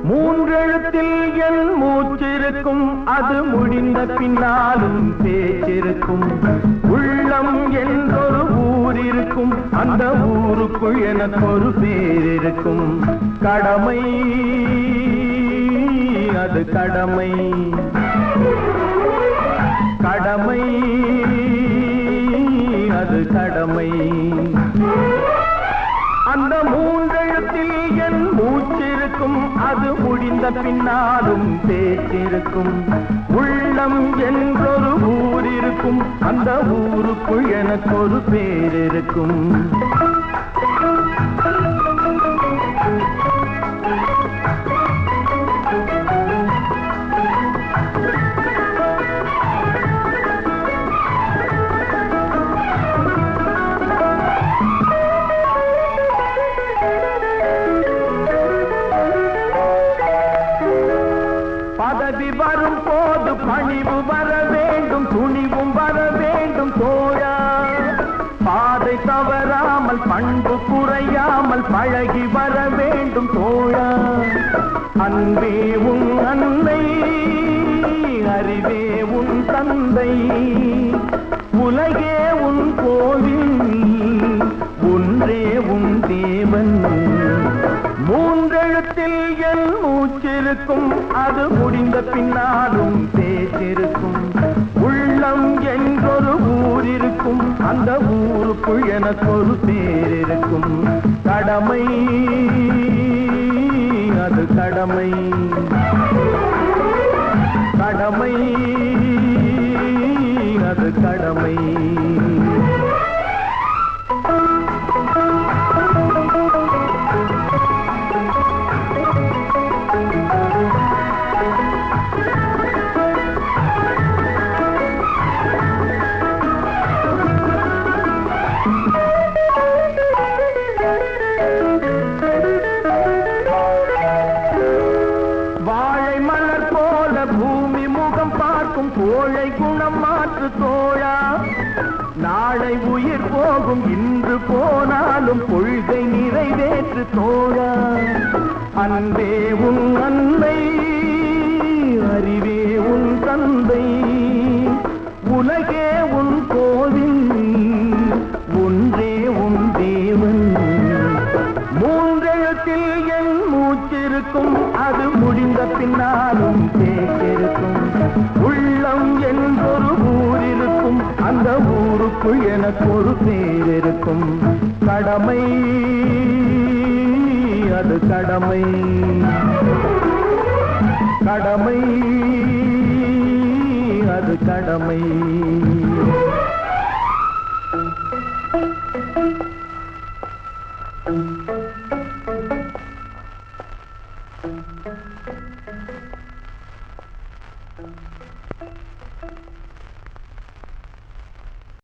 மூன்றெழுத்தில் என் மூச்சிருக்கும், அது முடிந்த பின்னாலும் பேச்சிருக்கும். உள்ளம் என்றொரு ஊர் இருக்கும், அந்த ஊருக்குள் எனக்கு ஒரு பேர் இருக்கும். கடமை அது கடமை, கடமை அது கடமை. அந்த மூன்றெழுத்தில் என் மூச்சிருக்கும், அது முடிந்த பின்னாலும் பேச்சிருக்கும். உள்ளம் என்றொரு ஊர் இருக்கும், அந்த ஊருக்குள் எனக்கு ஒரு பேர் இருக்கும். பதவி வரும் போது பணிவு வர வேண்டும், துணிவும் வர வேண்டும் தோழா. பாதை தவறாமல் பண்பு குறையாமல் பழகி வர வேண்டும் தோழா. அன்பே உன் அன்னை, அறிவே உன் தந்தை, உலகே உன் கோவில், ஒன்றே உன் தேவன். மூன்றெழுத்தில் என் மூச்சிருக்கும், அது முடிந்த பின்னாலும் பேச்சிருக்கும். உள்ளம் என்றொரு ஊர் இருக்கும், அந்த ஊருக்குள் எனக்கு ஒரு பேர் இருக்கும். கடமை அது கடமை, கடமை அது கடமை. வாழை மலர் போல பூமி முகம் பார்க்கும் கோழை குணம் மாற்று தோழா. நாளை உயிர் போகும், இன்று போனாலும் கொள்கை நிறைவேற்று தோழா. அன்பே உன் அன்னை, அறிவே உன் தந்தை, உலகே உன் கோவில், ஒன்றே உன் தேவன். மூன்றெழுத்தில் என் மூச்சிருக்கும், அது முடிந்த பின்னாலும் பேச்சிருக்கும். உள்ளம் என்றொரு ஊர் இருக்கும், அந்த ஊருக்குள் எனக்கு ஒரு பேர் இருக்கும். கடமை அது கடமை, கடமை அது கடமை.